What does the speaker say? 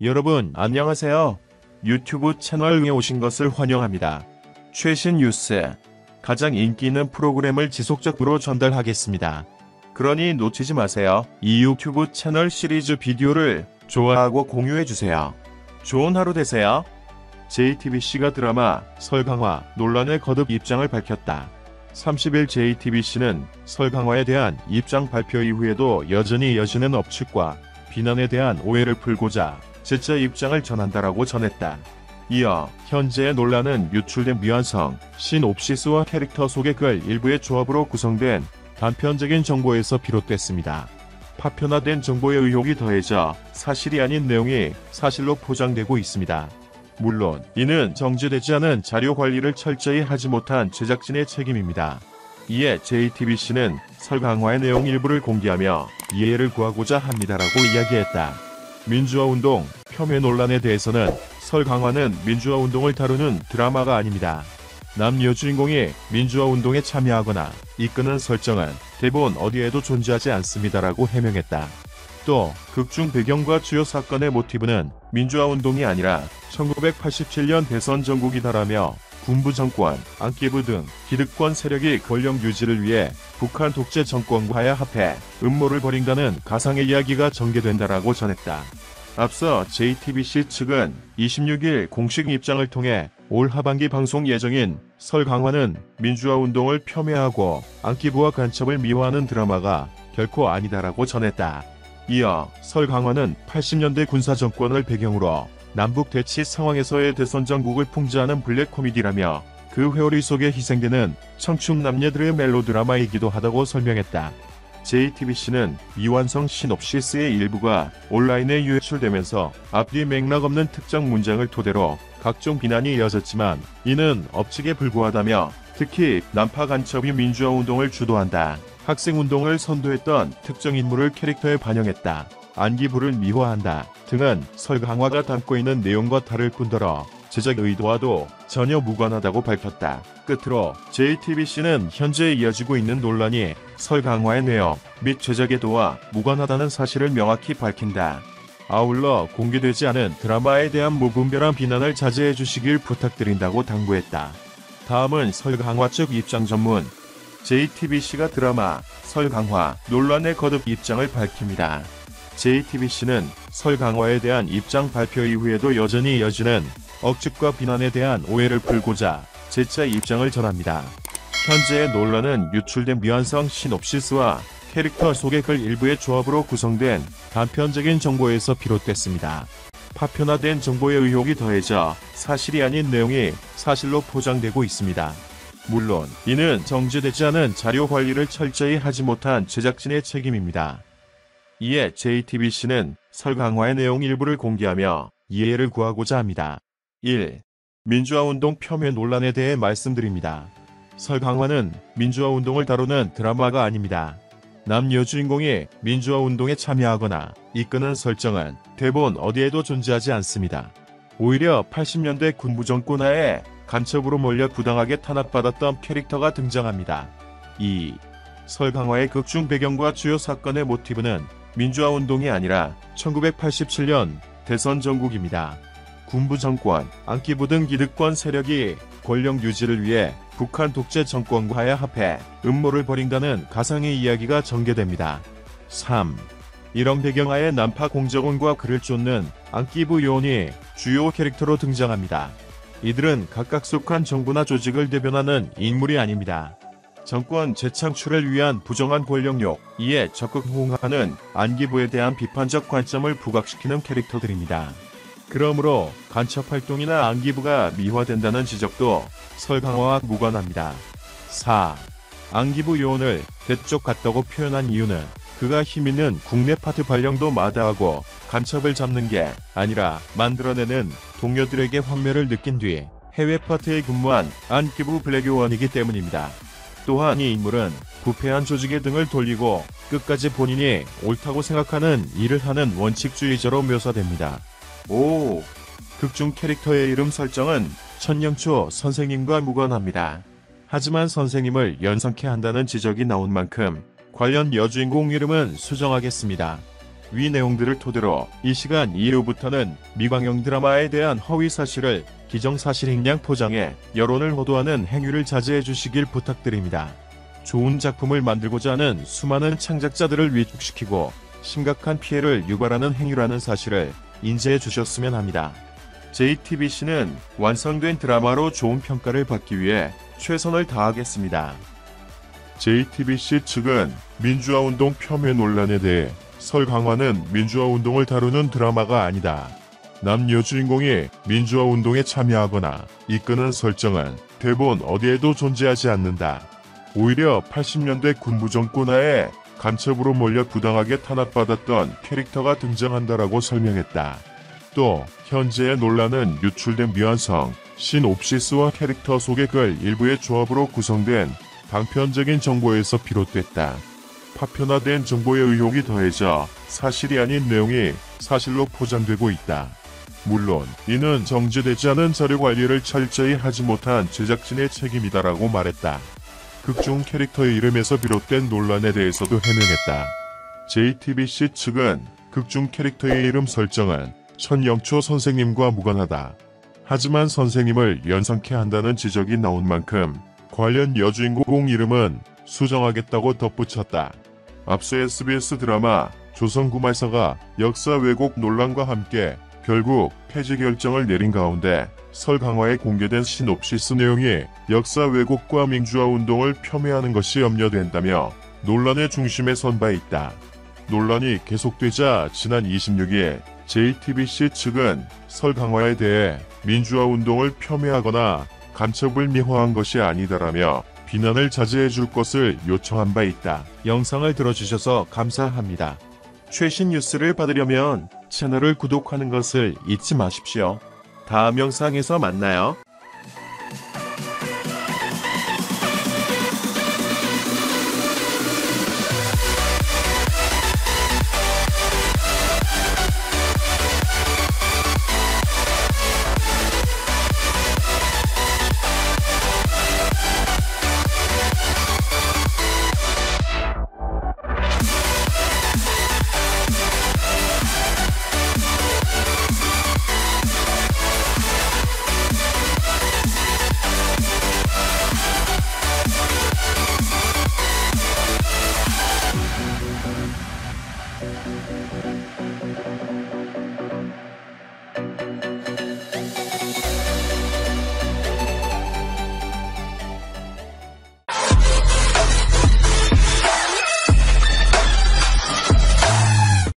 여러분 안녕하세요. 유튜브 채널에 오신 것을 환영합니다. 최신 뉴스, 가장 인기 있는 프로그램을 지속적으로 전달하겠습니다. 그러니 놓치지 마세요. 이 유튜브 채널 시리즈 비디오를 좋아하고 공유해주세요. 좋은 하루 되세요. JTBC가 드라마 설강화 논란에 거듭 입장을 밝혔다. 30일 JTBC는 설강화에 대한 입장 발표 이후에도 여전히 이어지는 억측과 비난에 대한 오해를 풀고자 재차 입장을 전한다라고 전했다. 이어 현재의 논란은 유출된 미완성, 신옵시스와 캐릭터 소개 글 일부의 조합으로 구성된 단편적인 정보에서 비롯됐습니다. 파편화된 정보의 의혹이 더해져 사실이 아닌 내용이 사실로 포장되고 있습니다. 물론 이는 정제되지 않은 자료 관리를 철저히 하지 못한 제작진의 책임입니다. 이에 JTBC는 설강화의 내용 일부를 공개하며 이해를 구하고자 합니다라고 이야기했다. 민주화운동 폄훼 논란에 대해서는 설강화는 민주화운동을 다루는 드라마가 아닙니다. 남녀 주인공이 민주화운동에 참여하거나 이끄는 설정은 대본 어디에도 존재하지 않습니다라고 해명했다. 또 극중 배경과 주요 사건의 모티브는 민주화운동이 아니라 1987년 대선 전국이다라며 군부 정권, 안기부 등 기득권 세력이 권력 유지를 위해 북한 독재 정권과야 합해 음모를 벌인다는 가상의 이야기가 전개된다라고 전했다. 앞서 JTBC 측은 26일 공식 입장을 통해 올 하반기 방송 예정인 설강화는 민주화운동을 폄훼하고 안기부와 간첩을 미화하는 드라마가 결코 아니다라고 전했다. 이어 설강화는 80년대 군사정권을 배경으로 남북 대치 상황에서의 대선 전국을 풍자하는 블랙 코미디라며 그 회오리 속에 희생되는 청춘 남녀들의 멜로드라마이기도 하다고 설명했다. JTBC는 미완성 시놉시스의 일부가 온라인에 유출되면서 앞뒤 맥락 없는 특정 문장을 토대로 각종 비난이 이어졌지만 이는 억측에 불과하다며 특히 난파 간첩이 민주화운동을 주도한다, 학생운동을 선도했던 특정 인물을 캐릭터에 반영했다, 안기부를 미화한다 등은 설강화가 담고 있는 내용과 다를 뿐더러 제작 의도와도 전혀 무관하다고 밝혔다. 끝으로 JTBC는 현재 이어지고 있는 논란이 설강화의 내용 및 제작 의도와 무관하다는 사실을 명확히 밝힌다. 아울러 공개되지 않은 드라마에 대한 무분별한 비난을 자제해 주시길 부탁드린다고 당부했다. 다음은 설강화 측 입장 전문. JTBC가 드라마 설강화 논란에 거듭 입장을 밝힙니다. JTBC는 설강화에 대한 입장 발표 이후에도 여전히 이어지는 억측과 비난에 대한 오해를 풀고자 재차 입장을 전합니다. 현재의 논란은 유출된 미완성 시놉시스와 캐릭터 소개 글 일부의 조합으로 구성된 단편적인 정보에서 비롯됐습니다. 파편화된 정보의 의혹이 더해져 사실이 아닌 내용이 사실로 포장되고 있습니다. 물론 이는 정제되지 않은 자료 관리를 철저히 하지 못한 제작진의 책임입니다. 이에 JTBC는 설강화의 내용 일부를 공개하며 이해를 구하고자 합니다. 1. 민주화운동 폄훼 논란에 대해 말씀드립니다. 설강화는 민주화운동을 다루는 드라마가 아닙니다. 남녀 주인공이 민주화운동에 참여하거나 이끄는 설정은 대본 어디에도 존재하지 않습니다. 오히려 80년대 군부 정권 하에 간첩으로 몰려 부당하게 탄압받았던 캐릭터가 등장합니다. 2. 설강화의 극중 배경과 주요 사건의 모티브는 민주화운동이 아니라 1987년 대선 전국입니다. 군부 정권, 안기부 등 기득권 세력이 권력 유지를 위해 북한 독재 정권과야 합해 음모를 벌인다는 가상의 이야기가 전개됩니다. 3. 이런 배경하에 난파 공작원과 그를 쫓는 안기부 요원이 주요 캐릭터로 등장합니다. 이들은 각각 속한 정부나 조직을 대변하는 인물이 아닙니다. 정권 재창출을 위한 부정한 권력욕, 이에 적극 호응하는 안기부에 대한 비판적 관점을 부각시키는 캐릭터들입니다. 그러므로 간첩활동이나 안기부가 미화된다는 지적도 설강화와 무관합니다. 4. 안기부 요원을 대쪽 같다고 표현한 이유는 그가 힘있는 국내 파트 발령도 마다하고 간첩을 잡는 게 아니라 만들어내는 동료들에게 환멸을 느낀 뒤 해외 파트에 근무한 안기부 블랙 요원이기 때문입니다. 또한 이 인물은 부패한 조직의 등을 돌리고 끝까지 본인이 옳다고 생각하는 일을 하는 원칙주의자로 묘사됩니다. 5. 극중 캐릭터의 이름 설정은 천영초 선생님과 무관합니다. 하지만 선생님을 연상케 한다는 지적이 나온 만큼 관련 여주인공 이름은 수정하겠습니다. 위 내용들을 토대로 이 시간 이후부터는 미방영 드라마에 대한 허위 사실을 기정사실 행량 포장해 여론을 호도하는 행위를 자제해 주시길 부탁드립니다. 좋은 작품을 만들고자 하는 수많은 창작자들을 위축시키고 심각한 피해를 유발하는 행위라는 사실을 인지해 주셨으면 합니다. JTBC는 완성된 드라마로 좋은 평가를 받기 위해 최선을 다하겠습니다. JTBC 측은 민주화운동 폄훼 논란에 대해 설강화는 민주화운동을 다루는 드라마가 아니다. 남녀 주인공이 민주화운동에 참여하거나 이끄는 설정은 대본 어디에도 존재하지 않는다. 오히려 80년대 군부 정권 하에 간첩으로 몰려 부당하게 탄압받았던 캐릭터가 등장한다라고 설명했다. 또 현재의 논란은 유출된 미완성, 신옵시스와 캐릭터 소개 글 일부의 조합으로 구성된 방편적인 정보에서 비롯됐다. 파편화된 정보의 의혹이 더해져 사실이 아닌 내용이 사실로 포장되고 있다. 물론 이는 정제되지 않은 자료 관리를 철저히 하지 못한 제작진의 책임이다라고 말했다. 극중 캐릭터의 이름에서 비롯된 논란에 대해서도 해명했다. JTBC 측은 극중 캐릭터의 이름 설정은 천영초 선생님과 무관하다. 하지만 선생님을 연상케 한다는 지적이 나온 만큼 관련 여주인공 이름은 수정하겠다고 덧붙였다. 앞서 SBS 드라마 조선구말사가 역사 왜곡 논란과 함께 결국 폐지 결정을 내린 가운데 설강화에 공개된 시놉시스 내용이 역사 왜곡과 민주화 운동을 폄훼하는 것이 염려된다며 논란의 중심에 선 바 있다. 논란이 계속되자 지난 26일 JTBC 측은 설강화에 대해 민주화 운동을 폄훼하거나 간첩을 미화한 것이 아니다라며 비난을 자제해 줄 것을 요청한 바 있다. 영상을 들어주셔서 감사합니다. 최신 뉴스를 받으려면 채널을 구독하는 것을 잊지 마십시오. 다음 영상에서 만나요.